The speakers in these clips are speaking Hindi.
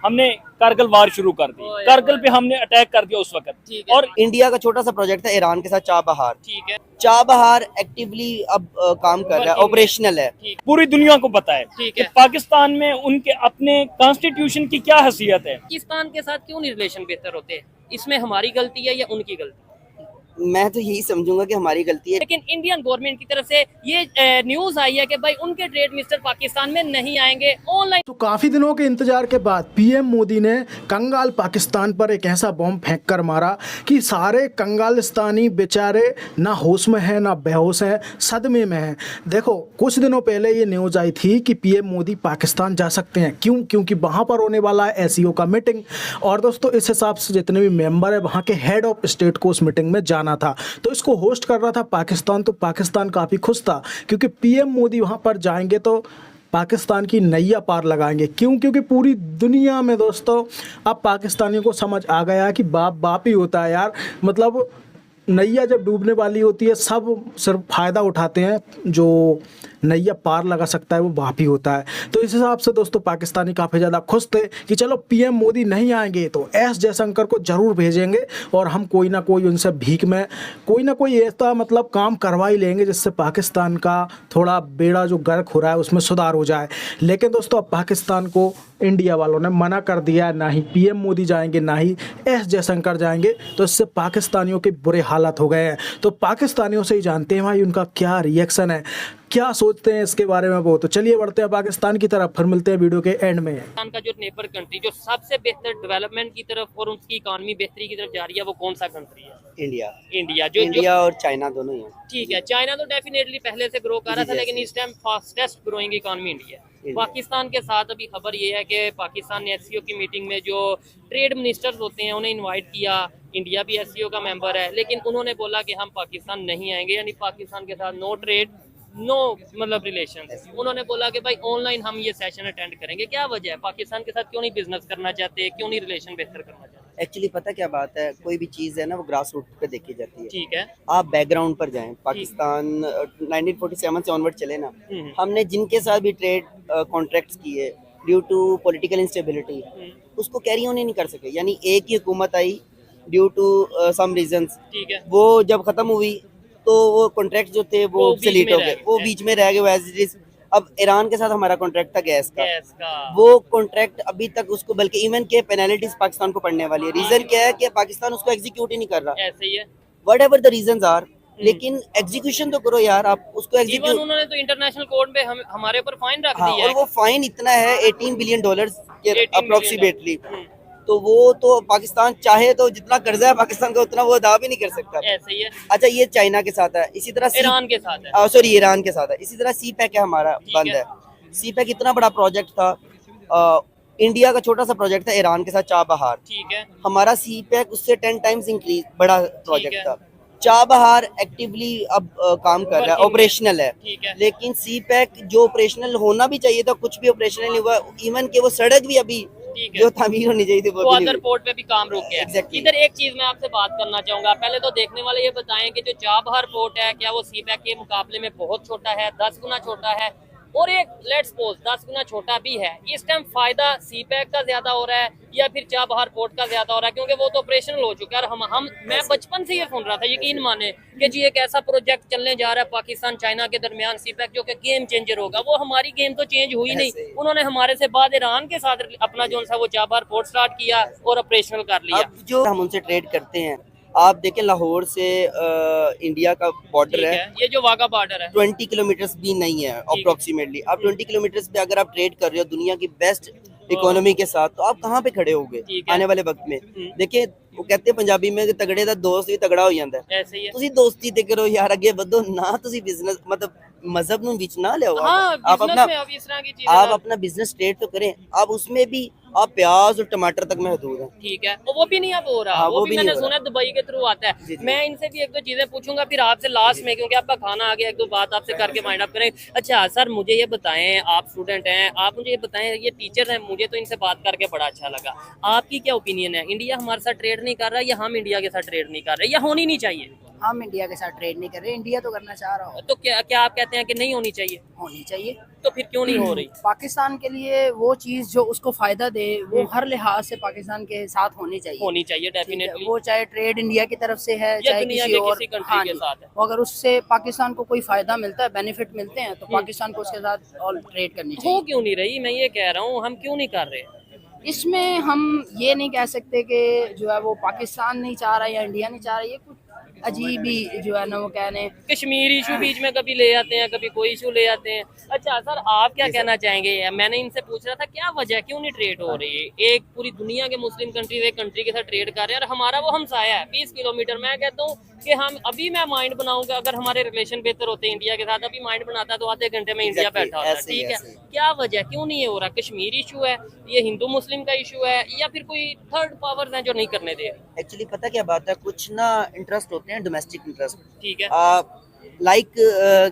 हमने कारगिल वार शुरू कर दी, कारगिल पे हमने अटैक कर दिया उस वक्त। और इंडिया का छोटा सा प्रोजेक्ट है ईरान के साथ चाबहार। ठीक है, चाबहार एक्टिवली अब काम कर रहा है, ऑपरेशनल है। पूरी दुनिया को पता है कि पाकिस्तान में उनके अपने कॉन्स्टिट्यूशन की क्या हैसियत है। पाकिस्तान के साथ क्यों नहीं रिलेशन बेहतर होते? इसमें हमारी गलती है या उनकी गलती? मैं तो यही समझूंगा कि हमारी गलती है। लेकिन इंडियन गवर्नमेंट की तरफ से ये न्यूज आई है कि भाई उनके ट्रेड मिनिस्टर पाकिस्तान में नहीं आएंगे। ऑनलाइन तो काफी दिनों के इंतजार के बाद पीएम मोदी ने कंगाल पाकिस्तान पर एक ऐसा बॉम्ब फेंक कर मारा कि सारे कंगालिस्तानी बेचारे ना होश में हैं ना बेहोश हैं, सदमे में हैं। देखो कुछ दिनों पहले ये न्यूज आई थी कि पीएम मोदी पाकिस्तान जा सकते हैं। क्योंकि वहाँ पर होने वाला है एससीओ का मीटिंग, और दोस्तों इस हिसाब से जितने भी मेंबर है वहाँ के हेड ऑफ स्टेट को उस मीटिंग में जाना था। तो इसको होस्ट कर रहा था पाकिस्तान। तो पाकिस्तान काफ़ी खुश था क्योंकि पीएम मोदी वहाँ पर जाएंगे तो पाकिस्तान की नैया पार लगाएंगे। क्योंकि पूरी दुनिया में दोस्तों अब पाकिस्तानियों को समझ आ गया है कि बाप बाप ही होता है यार। मतलब नैया जब डूबने वाली होती है सब सिर्फ फ़ायदा उठाते हैं, जो नैया पार लगा सकता है वो बाप ही होता है। तो इस हिसाब से दोस्तों पाकिस्तानी काफ़ी ज़्यादा खुश थे कि चलो पीएम मोदी नहीं आएंगे तो एस जयशंकर को ज़रूर भेजेंगे और हम कोई ना कोई उनसे भीख में कोई ना कोई ऐसा मतलब काम करवा ही लेंगे जिससे पाकिस्तान का थोड़ा बेड़ा जो गर्क हो रहा है उसमें सुधार हो जाए। लेकिन दोस्तों अब पाकिस्तान को इंडिया वालों ने मना कर दिया, ना ही पीएम मोदी जाएंगे ना ही एस जयशंकर जाएंगे। तो इससे पाकिस्तानियों के बुरे हालात हो गए हैं। तो पाकिस्तानियों से ही जानते हैं भाई उनका क्या रिएक्शन है, क्या सोचते हैं इसके बारे में वो। तो चलिए बढ़ते हैं पाकिस्तान की तरफ, फिर मिलते हैं वीडियो के एंड में। पाकिस्तान का जो नेबर कंट्री जो सबसे बेहतर डेवलपमेंट की तरफ और उसकी इकोनॉमी बेहतरी की तरफ जा रही है वो कौन सा कंट्री है? इंडिया। इंडिया और चाइना दोनों ही हैं। ठीक है, चाइना तो डेफिनेटली पहले से ग्रो कर रहा था, लेकिन इस time fastest growing economy India है। पाकिस्तान के साथ अभी खबर ये है कि पाकिस्तान ने एससीओ की मीटिंग में जो ट्रेड मिनिस्टर्स होते हैं उन्हें इनवाइट किया। इंडिया भी एससीओ का मेंबर है, लेकिन उन्होंने बोला कि हम पाकिस्तान नहीं आएंगे, यानी पाकिस्तान के साथ नो ट्रेड नो मतलब रिलेशन। उन्होंने बोला कि भाई ऑनलाइन हम ये सेशन अटेंड करेंगे। क्या वजह है, पाकिस्तान के साथ क्यों नहीं बिजनेस करना चाहते, क्यों नहीं रिलेशन बेहतर करना चाहते? एक्चुअली पता क्या बात है, कोई भी चीज़ है ना वो ग्रास रूट पे देखी जाती है। ठीक है, आप बैकग्राउंड पर जाएं, पाकिस्तान 1947 से ऑनवर्ड चले ना, हमने जिनके साथ भी ट्रेड कॉन्ट्रैक्ट्स किए ड्यू टू पॉलिटिकल इंस्टेबिलिटी उसको कैरी ऑन ही नहीं कर सके। यानी एक ही हुकूमत आई ड्यू टू सम रीजंस, ठीक है, वो जब खत्म हुई तो वो कॉन्ट्रैक्ट जो थे वो ऑब्सोलीट हो गए, वो बीच में रह गए एज इट इज। अब ईरान के साथ हमारा कॉन्ट्रैक्ट था गैस का, वो कॉन्ट्रैक्ट अभी तक उसको बल्कि इवन के पेनल्टीज पाकिस्तान को पड़ने वाली है। रीजन क्या है कि पाकिस्तान उसको एग्जीक्यूट ही नहीं कर रहा। ऐसे ही है, whatever the reasons are, लेकिन एग्जीक्यूशन तो करो यार, आप उसको एग्जीक्यूट। उन्होंने तो इंटरनेशनल कोर्ट पे हमारे ऊपर फाइन रख दिया और वो फाइन इतना है $18 बिलियन के अप्रोक्सीमेटली। तो वो तो पाकिस्तान चाहे तो जितना कर्जा है पाकिस्तान का उतना वो अदा भी नहीं कर सकता। ऐसे ही है। अच्छा ये चाइना के साथ है, इसी तरह ईरान के साथ है, सॉरी ईरान के साथ है। इसी तरह सी पैक है हमारा बंद है। सी पैक इतना बड़ा प्रोजेक्ट था, इंडिया का छोटा सा प्रोजेक्ट था ईरान के साथ चाबहार। ठीक है, हमारा सी पैक उससे 10 टाइम्स इंक्रीज बड़ा प्रोजेक्ट था। चाबहार एक्टिवली अब काम कर रहा है, ऑपरेशनल है। लेकिन सी पैक जो ऑपरेशनल होना भी चाहिए था कुछ भी ऑपरेशनल नहीं हुआ। इवन के वो सड़क भी अभी जो तामीर होनी चाहिए थी वो अदर पोर्ट पे भी काम रुक गया। Exactly. इधर एक चीज मैं आपसे बात करना चाहूंगा। पहले तो देखने वाले ये बताएं कि जो चाबहार पोर्ट है क्या वो सी पैक के मुकाबले में बहुत छोटा है, 10 गुना छोटा है? और एक लेट्स सपोज 10 गुना छोटा भी है, इस टाइम फायदा सी पैक का ज्यादा हो रहा है या फिर चाबहार पोर्ट का ज्यादा हो रहा है? क्योंकि वो तो ऑपरेशनल हो चुका है। हम मैं बचपन से ये सुन रहा था, यकीन माने कि जी एक ऐसा प्रोजेक्ट चलने जा रहा है पाकिस्तान चाइना के दरमियान सी पैक, जो कि गेम चेंजर होगा। वो हमारी गेम तो चेंज हुई नहीं। उन्होंने हमारे से बाद ईरान के साथ अपना जो सा वो चाबहार पोर्ट स्टार्ट किया और ऑपरेशनल कर लिया। अब जो हम उनसे ट्रेड करते हैं, आप देखें लाहौर से इंडिया का बॉर्डर है, ये जो वाघा बॉर्डर है 20 किलोमीटर्स भी नहीं है अप्रोक्सीमेटली। आप 20 किलोमीटर्स पे अगर आप ट्रेड कर रहे हो दुनिया की बेस्ट इकोनॉमी के साथ, तो आप कहाँ पे खड़े होगे आने वाले वक्त में? देखिए वो कहते हैं पंजाबी में कि तगड़े दा दोस्त भी तगड़ा हो जाता है। ऐसे ही है। ਤੁਸੀਂ ਦੋਸਤੀ ਤੇ ਕਰੋ यार, ਅੱਗੇ ਵਧੋ ਨਾ। ਤੁਸੀਂ बिजनेस मतलब मजहब ਨੂੰ ਵਿੱਚ ना ले आप अपना बिजनेस स्टेट तो करें। आप उसमें भी आप प्याज और टमाटर तक महदूद हैं। ठीक है, वो भी नहीं अब हो रहा। वो भी मैंने सुना दुबई के थ्रू आता है। मैं इनसे भी एक दो चीजें पूछूंगा फिर आपसे लास्ट में, क्योंकि आपका खाना आ गया, एक दो बात आपसे करके माइंड अप करें। अच्छा सर मुझे ये बताएं, आप स्टूडेंट हैं, आप मुझे ये बताएं, ये टीचर हैं, मुझे तो इनसे बात करके बड़ा अच्छा लगा। आपकी क्या ओपिनियन है, इंडिया हमारे साथ ट्रेड नहीं कर रहा या हम इंडिया के साथ ट्रेड नहीं कर रहे, या होनी नहीं चाहिए? हम इंडिया के साथ ट्रेड नहीं कर रहे, इंडिया तो करना चाह रहा हो। तो क्या क्या आप कहते हैं कि नहीं होनी चाहिए? होनी चाहिए। तो फिर क्यों नहीं हो रही? पाकिस्तान के लिए वो चीज जो उसको फायदा दे वो हर लिहाज से पाकिस्तान के साथ होनी चाहिए। होनी चाहिए ठीक है, डेफिनेटली। वो चाहे ट्रेड इंडिया की तरफ से है या चाहे दुनिया किसी के और किसी कंट्री के जी। साथ है। वो अगर उससे पाकिस्तान को कोई फायदा मिलता है, बेनिफिट मिलते हैं, तो पाकिस्तान को उसके साथ और ट्रेड करनी हो चाहिए। क्यों नहीं रही, मैं ये कह रहा हूँ, हम क्यों नहीं कर रहे? इसमें हम ये नहीं कह सकते कि जो है वो पाकिस्तान नहीं चाह रहा या इंडिया नहीं चाह रहा, ये कुछ अजीब ही जो है ना वो कहने। कश्मीर इशू बीच में कभी ले आते हैं, कभी कोई इशू ले आते हैं। अच्छा सर, आप क्या कहना चाहेंगे? मैंने इनसे पूछ रहा था क्या वजह, क्यों नहीं ट्रेड हो रही है? एक पूरी दुनिया के मुस्लिम कंट्री एक कंट्री के साथ ट्रेड कर रहे हैं और हमारा वो हमसाया है 20 किलोमीटर। मैं कहता हूँ कि हम अभी, मैं माइंड बनाऊंगा अगर हमारे रिलेशन बेहतर होते हैं इंडिया के साथ, अभी माइंड बनाता तो आधे घंटे में इंडिया बैठा होता। ऐसे ही, ठीक है, ऐसे ही। क्या वजह, क्यों नहीं हो रहा? कश्मीर इशू है, ये हिंदू मुस्लिम का इशू है, या फिर कोई थर्ड पावर्स हैं जो नहीं करने दे? एक्चुअली पता क्या बात है, कुछ ना इंटरेस्ट होते हैं, डोमेस्टिक इंटरेस्ट। ठीक है, लाइक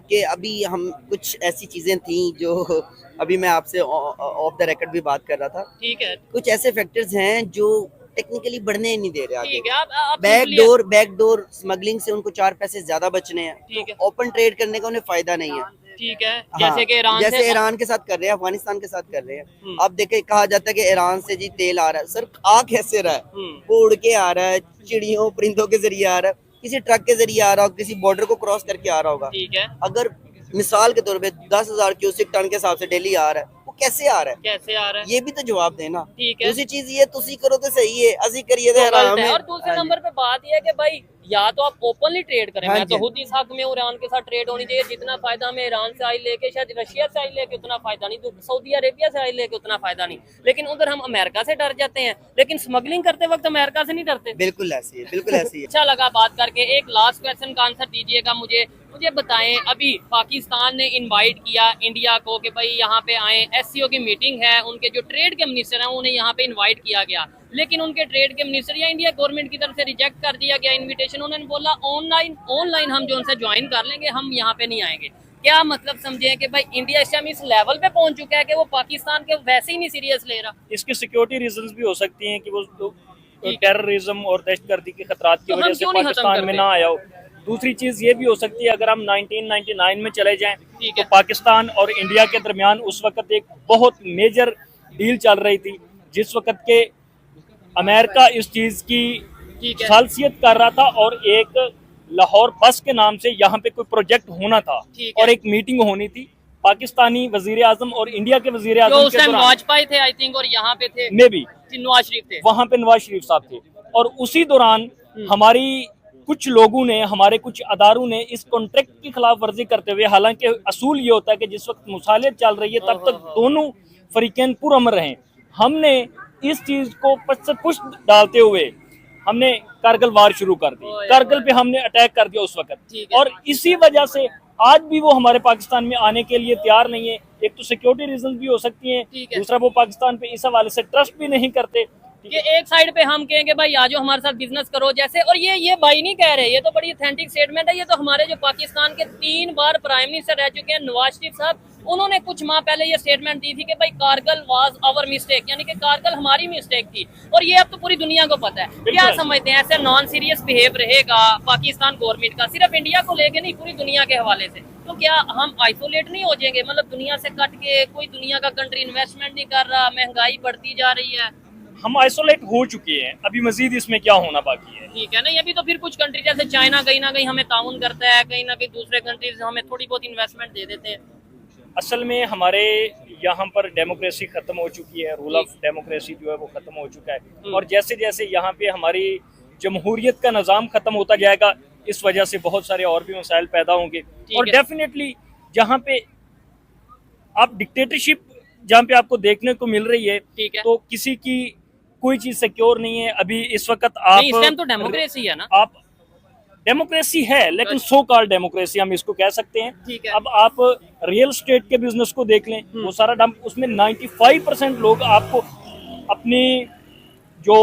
कि अभी हम कुछ ऐसी चीजें थी जो अभी मैं आपसे ऑफ द रिकॉर्ड भी बात कर रहा था। ठीक है, कुछ ऐसे फैक्टर्स हैं जो टेक्निकली बढ़ने ही नहीं दे रहे आगे। ठीक है। आप बैकडोर स्मगलिंग से उनको 4 पैसे ज्यादा बचने हैं, ठीक है। तो ओपन ट्रेड करने का उन्हें फायदा नहीं है। ठीक है, हाँ, जैसे कि ईरान जैसे से ईरान के साथ कर रहे हैं, अफगानिस्तान के साथ कर रहे हैं। हम्म। अब देखे, कहा जाता है कि ईरान से जी तेल आ रहा है, सर आ कैसे रहा है? वो उड़ के आ रहा है, चिड़ियों परिंदों के जरिए आ रहा है, किसी ट्रक के जरिए आ रहा होगा, किसी बॉर्डर को क्रॉस करके आ रहा होगा। ठीक है, अगर मिसाल के तौर पे 10,000 क्यूसिक टन के हिसाब से डेली आ रहा है, वो कैसे आ रहा है? कैसे आ रहा है? ये भी तो जवाब देना। ठीक है, दूसरी चीज ये, तुसी करो तो सही है, असी करिए तो तो हराम गलत है। है। और दूसरे हाँ जी। नंबर पे बात यह है कि भाई या तो आप ओपनली ट्रेड करें, हाँ मैं तो जी। खुद इस हक में हूं, ईरान के साथ ट्रेड होनी चाहिए। जितना फायदा हमें ईरान से आइल लेके, शायद रशिया से आइल लेके उतना फायदा नहीं, तो सऊदी अरेबिया से आइल लेके उतना फायदा नहीं। लेकिन उधर हम अमेरिका से डर जाते हैं, लेकिन स्मगलिंग करते वक्त अमेरिका से नहीं डरते। बिल्कुल ऐसी है, बिल्कुल ऐसी है। अच्छा लगा बात करके। एक लास्ट क्वेश्चन का आंसर दीजिएगा मुझे बताएं, अभी पाकिस्तान ने इनवाइट किया इंडिया को कि भाई यहाँ पे आए, एससीओ की मीटिंग है, उनके जो ट्रेड के मिनिस्टर हैं उन्हें यहाँ पे इनवाइट किया गया, लेकिन उनके ट्रेड के मिनिस्टर या इंडिया गवर्नमेंट की तरफ से रिजेक्ट कर दिया गया इनविटेशन। उन्होंने बोला ऑनलाइन हम जो उनसे ज्वाइन कर लेंगे, हम यहाँ पे नहीं आएंगे। क्या मतलब समझे कि भाई इंडिया इस टाइम इस लेवल पे पहुंच चुका है कि वो पाकिस्तान के वैसे ही नहीं सीरियस ले रहा? इसकी सिक्योरिटी रीजंस भी हो सकती हैं कि वो टेररिज्म और दहशतगर्दी के खतरात की तो हम वजह से क्यों नहीं खत्म पाकिस्तान में करते? ना आया हो। दूसरी चीज ये भी हो सकती है, अगर हम 1999 में चले जाएं ठीक तो है। पाकिस्तान और इंडिया के दरमियान उस वक्त एक बहुत मेजर डील चल रही थी, जिस वक्त के अमेरिका इस चीज की ठीक है, सालसियत कर रहा था और एक लाहौर बस के नाम से यहाँ पे कोई प्रोजेक्ट होना था ठीक है। और एक मीटिंग होनी थी पाकिस्तानी वजीर आजम और इंडिया के वजीर जो आजम उस के टाइम दौरान वाजपेयी थे आई थिंक, और यहाँ पे थे में भी नवाज शरीफ थे। वहां पे नवाज शरीफ साहब थे। और उसी दौरान हमारी कुछ लोगों ने, हमारे कुछ अदारों ने इस कॉन्ट्रैक्ट की खिलाफ वर्जी करते हुए, हालांकि असूल ये होता है कि जिस वक्त मुसालियत चल रही है तब तक दोनों फरीकैन पुरअमन रहें, हमने इस चीज को पुश डालते हुए हमने कारगिल वार शुरू कर दी। कारगिल पे हमने अटैक कर दिया उस ठीक वक्त, है। और इसी वजह से आज भी वो हमारे पाकिस्तान में आने के लिए तैयार नहीं है। एक तो सिक्योरिटी रीजन भी हो सकती हैं, ठीक है। दूसरा वो पाकिस्तान पे इस हवाले से ट्रस्ट भी नहीं करते। कि एक साइड पे हम कहेंगे भाई आ जाओ हमारे साथ बिजनेस करो जैसे, और ये भाई नहीं कह रहे, ये तो बड़ी ऑथेंटिक स्टेटमेंट है। ये तो हमारे जो पाकिस्तान के 3 बार प्राइम मिनिस्टर रह चुके हैं नवाज शरीफ साहब, उन्होंने कुछ माह पहले ये स्टेटमेंट दी थी कि भाई कारगिल वाज आवर मिस्टेक, यानी कि कारगिल हमारी मिस्टेक थी। और ये अब तो पूरी दुनिया को पता है। क्या समझते हैं, ऐसे नॉन सीरियस बिहेव रहेगा पाकिस्तान गवर्नमेंट का सिर्फ इंडिया को लेके नहीं, पूरी दुनिया के हवाले से? तो क्या हम आइसोलेट नहीं हो जाएंगे? मतलब दुनिया से कट के कोई दुनिया का कंट्री इन्वेस्टमेंट नहीं कर रहा, महंगाई बढ़ती जा रही है। हम आइसोलेट हो चुके हैं, अभी मजीद इसमें क्या होना बाकी है। ठीक है ना, अभी तो फिर कुछ कंट्री जैसे चाइना कहीं ना कहीं हमें ताउन करता है, कहीं ना कहीं दूसरे कंट्रीज हमें थोड़ी बहुत इन्वेस्टमेंट दे देते हैं। असल में हमारे यहाँ पर डेमोक्रेसी खत्म हो चुकी है, रूल ऑफ डेमोक्रेसी जो है वो खत्म हो चुका है, और जैसे जैसे यहाँ पे हमारी जमहूरियत का निज़ाम खत्म होता जाएगा, इस वजह से बहुत सारे और भी मसाइल पैदा होंगे। और डेफिनेटली जहाँ पे आप डिक्टेटरशिप जहाँ पे आपको देखने को मिल रही है, ठीक है, तो किसी की कोई चीज सिक्योर नहीं है। अभी इस वक्त आप नहीं, इस टाइम तो डेमोक्रेसी है ना, आप डेमोक्रेसी है, लेकिन सो कॉल्ड डेमोक्रेसी हम इसको कह सकते हैं। ठीक है। अब आप रियल स्टेट के बिजनेस को देख लें, वो सारा उसमें 95% लोग आपको अपनी जो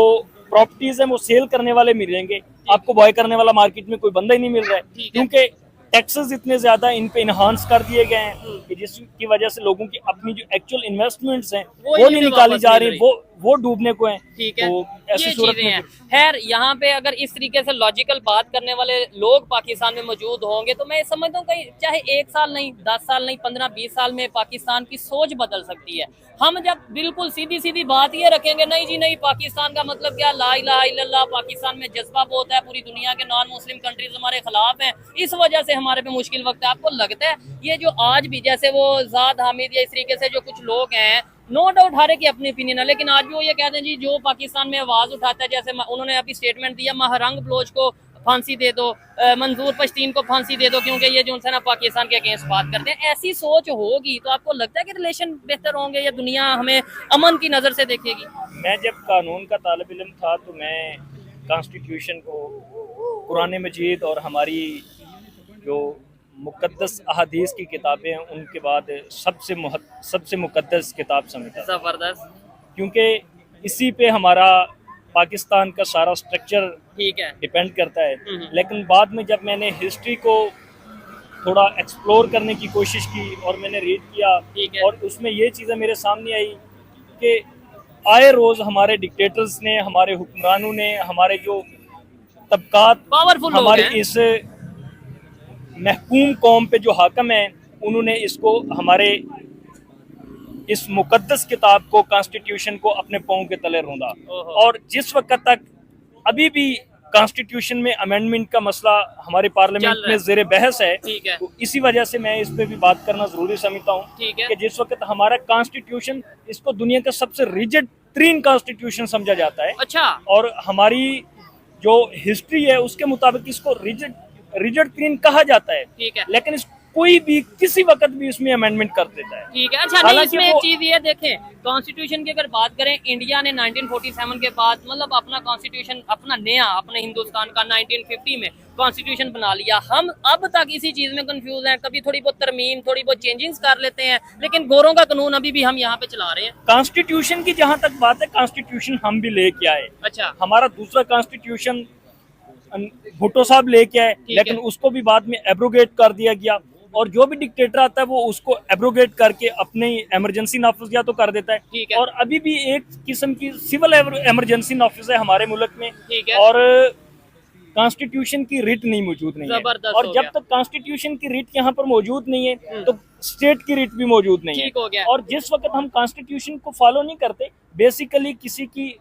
प्रॉपर्टीज हैं वो सेल करने वाले मिलेंगे, आपको बाय करने वाला मार्केट में कोई बंदा ही नहीं मिल रहा है, क्योंकि टैक्सेस इतने ज्यादा इन पे इनहांस कर दिए गए हैं कि जिसकी वजह से लोगों की अपनी जो एक्चुअल इन्वेस्टमेंट्स हैं वो नहीं निकाली जा रही, वो डूबने को हैं। ठीक है, तो ऐसी सूरत में हैं। खैर, यहाँ पे अगर इस तरीके से लॉजिकल बात करने वाले लोग पाकिस्तान में मौजूद होंगे तो मैं समझता हूँ कहीं चाहे 1 साल नहीं, 10 साल नहीं, 15-20 साल में पाकिस्तान की सोच बदल सकती है। हम जब बिल्कुल सीधी सीधी बात ये रखेंगे, नहीं जी नहीं, पाकिस्तान का मतलब क्या, ला इलाहा इल्लल्लाह, पाकिस्तान में जज्बा बहुत है, पूरी दुनिया के नॉन मुस्लिम कंट्रीज हमारे खिलाफ हैं, इस वजह से हमारे पे मुश्किल वक्त है। आपको लगता है ये जो आज भी जैसे वो ज़ाद हामिद या इस तरीके से जो कुछ लोग हैं, नो डाउट हर एक की अपनी ओपिनियन है, लेकिन आज भी वो ये कहते हैं जी जो पाकिस्तान में आवाज उठाता है, जैसे उन्होंने अभी स्टेटमेंट दिया, महरंग बलोच को फांसी दे दो, मंजूर पश्तीन को फांसी दे दो, क्योंकि ये जो है ना पाकिस्तान के अगेंस्ट बात करते हैं। ऐसी सोच होगी तो आपको लगता है कि रिलेशन बेहतर होंगे या दुनिया हमें अमन की नज़र से देखेगी? मैं जब कानून का तालिब इल्म था तो मैं कॉन्स्टिट्यूशन को, कुरान मजीद और हमारी जो मुकद्दस अहादीस की किताबें हैं उनके बाद सबसे मुकद्दस किताब समझता था। जबरदस्त, क्योंकि इसी पे हमारा पाकिस्तान का सारा स्ट्रक्चर ठीक है, डिपेंड करता है। लेकिन बाद में जब मैंने हिस्ट्री को थोड़ा एक्सप्लोर करने की कोशिश की और मैंने रीड किया, ठीक है, और उसमें ये चीज़ें मेरे सामने आई कि आए रोज़ हमारे डिक्टेटर्स ने, हमारे हुक्मरानों ने, हमारे जो तबकात पावरफुल हमारे इस महकूम कौम पे जो हाकम है, उन्होंने इसको, हमारे इस मुकद्दस किताब को, कॉन्स्टिट्यूशन को अपने पाँव के तले रौंदा। और जिस वक्त तक अभी भी कॉन्स्टिट्यूशन में अमेंडमेंट का मसला हमारे पार्लियामेंट में ज़ेर बहस है, तो इसी वजह से मैं इस पे भी बात करना ज़रूरी समझता हूँ कि जिस वक्त हमारा कॉन्स्टिट्यूशन, इसको दुनिया का सबसे रिजिड तरीन कॉन्स्टिट्यूशन समझा जाता है। अच्छा, और हमारी जो हिस्ट्री है उसके मुताबिक इसको रिजिड तरीन कहा जाता है। ठीक है, लेकिन कोई भी किसी वक्त भी इसमें अमेंडमेंट कर देता है। ठीक है। अच्छा, नहीं, इसमें एक चीज ये देखें, कॉन्स्टिट्यूशन की अगर बात करें, इंडिया ने 1947 के बाद मतलब अपना कॉन्स्टिट्यूशन, अपना नया, अपने हिंदुस्तान का 1950 में कॉन्स्टिट्यूशन बना लिया। हम अब तक इसी चीज में कंफ्यूज हैं, कभी थोड़ी बहुत तरमीम, थोड़ी बहुत चेंजिंग्स कर लेते हैं, लेकिन गोरों का कानून अभी भी हम यहाँ पे चला रहे हैं। कॉन्स्टिट्यूशन की जहाँ तक बात है, कॉन्स्टिट्यूशन हम भी लेके आए। अच्छा, हमारा दूसरा कॉन्स्टिट्यूशन भुट्टो साहब लेके आए, लेकिन उसको भी बाद में एब्रोगेट कर दिया गया। और जो भी डिक्टेटर आता है वो उसको एब्रोगेट करके अपने इमरजेंसी नाफिज या तो कर देता है। और अभी भी एक किस्म की सिविल इमरजेंसी नाफिज है हमारे मुल्क में, और कॉन्स्टिट्यूशन की रिट नहीं मौजूद नहीं है। और जब तक कॉन्स्टिट्यूशन की रिट यहाँ पर मौजूद नहीं है तो स्टेट की रिट भी मौजूद नहीं है। और जिस वक्त हम कॉन्स्टिट्यूशन को फॉलो नहीं करते, बेसिकली किसी की,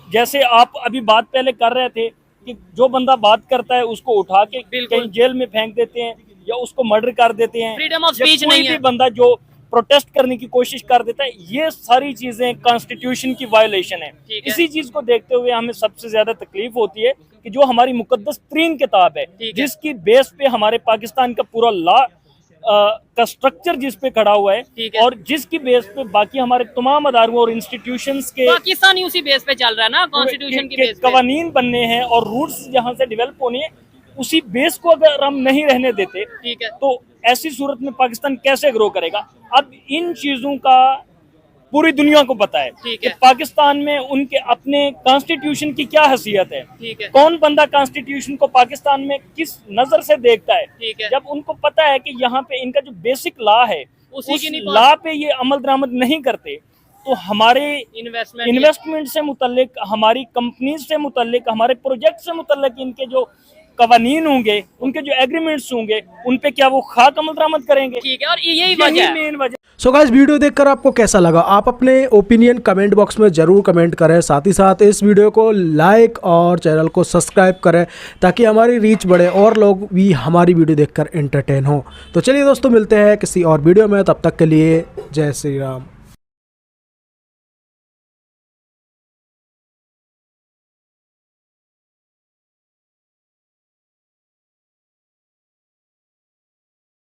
जैसे आप अभी बात पहले कर रहे थे कि जो बंदा बात करता है उसको उठा के कहीं जेल में फेंक देते हैं या उसको मर्डर कर देते हैं, फ्रीडम ऑफ स्पीच नहीं है। बंदा जो प्रोटेस्ट करने की कोशिश कर देता है, ये सारी चीजें कॉन्स्टिट्यूशन की वायलेशन है। इसी चीज को देखते हुए हमें सबसे ज्यादा तकलीफ होती है कि जो हमारी मुकद्दस तरीन किताब है, जिसकी बेस पे हमारे पाकिस्तान का पूरा लॉ का स्ट्रक्चर जिस पे खड़ा हुआ है, और जिसकी बेस पे बाकी हमारे तमाम अदारों और इंस्टीट्यूशंस के, पाकिस्तान ही उसी बेस पे चल रहा है ना, कॉन्स्टिट्यूशन की बेस पे कवानीन बनने हैं और रूल्स जहाँ से डेवलप होने हैं, उसी बेस को अगर हम नहीं रहने देते, तो ऐसी सूरत में पाकिस्तान कैसे ग्रो करेगा। अब इन चीजों का पूरी दुनिया को पता है कि पाकिस्तान में उनके अपने कॉन्स्टिट्यूशन की क्या हैसियत है, कौन बंदा कॉन्स्टिट्यूशन को पाकिस्तान में किस नजर से देखता है। जब उनको पता है कि यहाँ पे इनका जो बेसिक लॉ है, उस लॉ पे ये अमल दरामद नहीं करते, तो हमारे इन्वेस्टमेंट से मुतल्लिक, हमारी कंपनीज से मुतल्लिक, हमारे प्रोजेक्ट से मुतल्लिक इनके जो कवानीन होंगे, उनके जो एग्रीमेंट्स होंगे, उन पे क्या वो खाक अमल दरामद करेंगे। ठीक है, और यही मेन वजह। सो गाइस, वीडियो देखकर आपको कैसा लगा? आप अपने ओपिनियन कमेंट बॉक्स में ज़रूर कमेंट करें। साथ ही साथ इस वीडियो को लाइक और चैनल को सब्सक्राइब करें ताकि हमारी रीच बढ़े और लोग भी हमारी वीडियो देखकर एंटरटेन हो। तो चलिए दोस्तों, मिलते हैं किसी और वीडियो में, तब तक के लिए जय श्री राम।